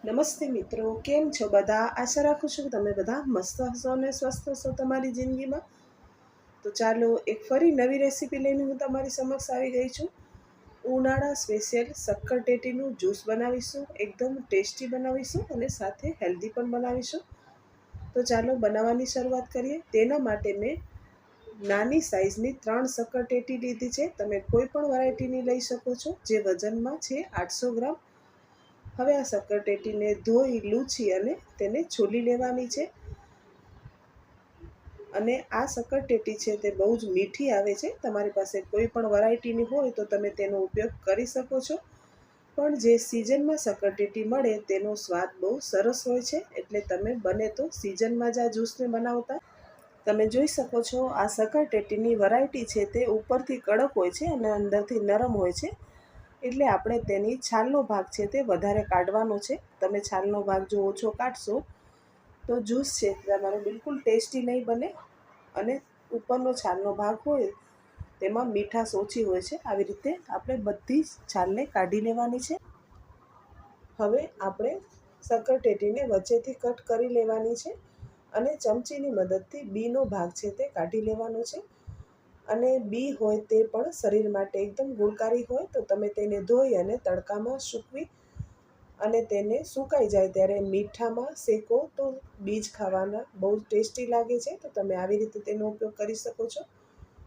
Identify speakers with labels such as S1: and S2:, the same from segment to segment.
S1: નમસ્તે મિત્રો, કેમ છો બધા? આશા રાખું છું કે તમે બધા મસ્ત હશો અને સ્વસ્થ હશો તમારી જિંદગીમાં. તો ચાલો એક ફરી નવી રેસીપી લઈને હું તમારી સમક્ષ આવી ગઈ છું. ઉનાળા સ્પેશિયલ શક્કરટેટીનું જ્યુસ બનાવીશું. એકદમ ટેસ્ટી બનાવીશું અને સાથે હેલ્ધી પણ બનાવીશું. તો ચાલો બનાવવાની શરૂઆત કરીએ. તેના માટે મેં નાની સાઇઝની 3 શક્કરટેટી લીધી છે. તમે કોઈ પણ વેરાયટીની લઈ શકો છો, જે વજનમાં છે 800 ગ્રામ. હવે આ શક્કરટેટીને ધોઈ લૂછી અને તેને છોલી લેવાની છે. અને આ શક્કરટેટી છે તે બહુ જ મીઠી આવે છે. તમારી પાસે કોઈ પણ વેરાયટીની હોય તો તમે તેનો ઉપયોગ કરી શકો છો. પણ જે સિઝનમાં શક્કરટેટી મળે તેનો સ્વાદ બહુ સરસ હોય છે. એટલે તમે બને તો સિઝનમાં જ આ જ્યુસને બનાવતા. તમે જોઈ શકો છો આ શક્કરટેટીની વેરાયટી છે તે ઉપરથી કડક હોય છે અને અંદરથી નરમ હોય છે. એટલે આપણે તેની છાલનો ભાગ છે તે વધારે કાઢવાનો છે. તમે છાલનો ભાગ જો ઓછો કાઢશો તો જ્યુસ છે તમારો બિલકુલ ટેસ્ટી નહીં બને અને ઉપરનો છાલનો ભાગ હોય તેમાં મીઠાશ ઓછી હોય છે. આવી રીતે આપણે બધી જ છાલને કાઢી લેવાની છે. હવે આપણે શક્કરટેટીને વચ્ચેથી કટ કરી લેવાની છે અને ચમચીની મદદથી બીનો ભાગ છે તે કાઢી લેવાનો છે. અને બી હોય તે પણ શરીર માટે એકદમ ગુણકારી હોય, તો તમે તેને ધોઈ અને તડકામાં સૂકવી અને તેને સુકાઈ જાય ત્યારે મીઠામાં શેકો તો બીજ ખાવાના બહુ ટેસ્ટી લાગે છે. તો તમે આવી રીતે તેનો ઉપયોગ કરી શકો છો.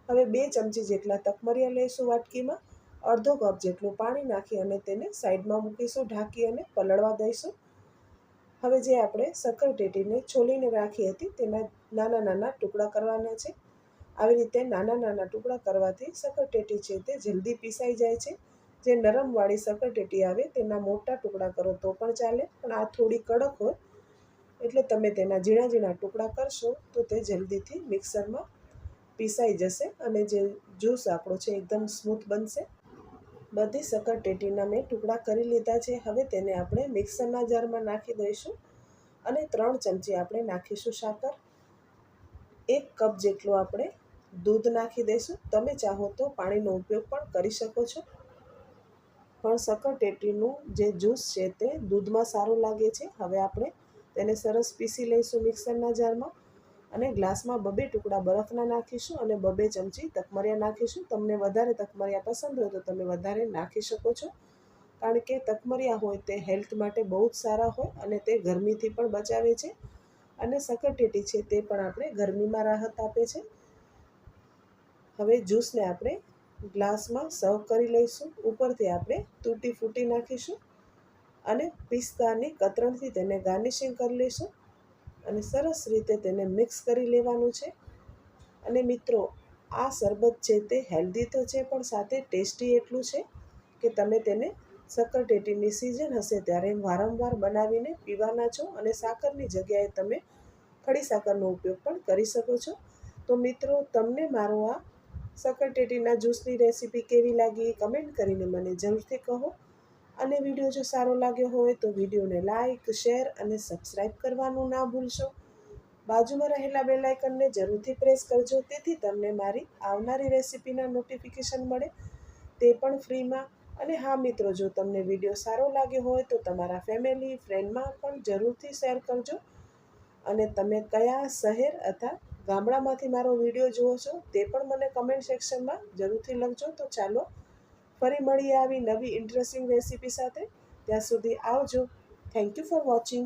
S1: હવે 2 ચમચી જેટલા તકમરિયા લઈશું વાટકીમાં. અડધો કપ જેટલું પાણી નાખી અને તેને સાઈડમાં મૂકીશું, ઢાંકી અને પલળવા દઈશું. હવે જે આપણે શક્કરટેટીને છોલીને રાખી હતી તેના નાના નાના ટુકડા કરવાના છે. આવી રીતે નાના નાના ટુકડા કરવાથી શક્કરટેટી છે તે જલ્દી પીસાઈ જાય છે. જે નરમવાળી શક્કરટેટી આવે તેના મોટા ટુકડા કરો તો પણ ચાલે, પણ આ થોડી કડક હોય એટલે તમે તેના ઝીણા ઝીણા ટુકડા કરશો તો તે જલ્દીથી મિક્સરમાં પીસાઈ જશે અને જે જ્યુસ આપણો છે એકદમ સ્મૂથ બનશે. બધી શક્કરટેટીના મેં ટુકડા કરી લીધા છે. હવે તેને આપણે મિક્સરના જારમાં નાખી દઈશું અને 3 ચમચી આપણે નાખીશું સાકર. 1 કપ જેટલું આપણે દૂધ નાખી દઈશું. તમે ચાહો તો પાણીનો ઉપયોગ પણ કરી શકો છો, પણ શક્કરટેટીનું જે જ્યુસ છે તે દૂધમાં સારું લાગે છે. હવે આપણે તેને સરસ પીસી લઈશું મિક્સરના જારમાં અને ગ્લાસમાં 2 ટુકડા બરફના નાખીશું અને 2 ચમચી તકમરિયા નાખીશું. તમને વધારે તકમરિયા પસંદ હોય તો તમે વધારે નાખી શકો છો, કારણ કે તકમરિયા હોય તે હેલ્થ માટે બહુ જ સારા હોય અને તે ગરમીથી પણ બચાવે છે. અને શક્કરટેટી છે તે પણ આપણે ગરમીમાં રાહત આપે છે. હવે જ્યુસને આપણે ગ્લાસમાં સર્વ કરી લઈશું. ઉપરથી આપણે તૂટી ફૂટી નાખીશું અને પિસ્તાની કતરણથી તેને ગાર્નિશિંગ કરી લઈશું અને સરસ રીતે તેને મિક્સ કરી લેવાનું છે. અને મિત્રો, આ શરબત છે તે હેલ્ધી તો છે પણ સાથે ટેસ્ટી એટલું છે કે તમે તેને શક્કરટેટીની સિઝન હશે ત્યારે વારંવાર બનાવીને પીવાના છો. અને સાકરની જગ્યાએ તમે ખડી સાકરનો ઉપયોગ પણ કરી શકો છો. તો મિત્રો, તમને મારો આ શક્કરટેટીના જ્યુસની રેસીપી કેવી લાગી કમેન્ટ કરીને મને જરૂરથી કહો. અને વિડીયો જો સારો લાગ્યો હોય તો વિડીયોને લાઇક, શેર અને સબસ્ક્રાઈબ કરવાનું ના ભૂલશો. બાજુમાં રહેલા બેલ આઇકનને જરૂરથી પ્રેસ કરજો, તેથી તમને મારી આવનારી રેસીપીના નોટિફિકેશન મળે, તે પણ ફ્રીમાં. અને હા મિત્રો, જો તમને વિડીયો સારો લાગ્યો હોય તો તમારા ફેમિલી ફ્રેન્ડમાં પણ જરૂરથી શેર કરજો. અને તમે કયા શહેર અથવા ગામડામાંથી મારો વિડીયો જુઓ છો તે પણ મને કમેન્ટ સેક્શનમાં જરૂરથી લખજો. તો ચાલો ફરી મળીએ આવી નવી ઇન્ટરેસ્ટિંગ રેસીપી સાથે. ત્યાં સુધી આવજો. Thank you for watching.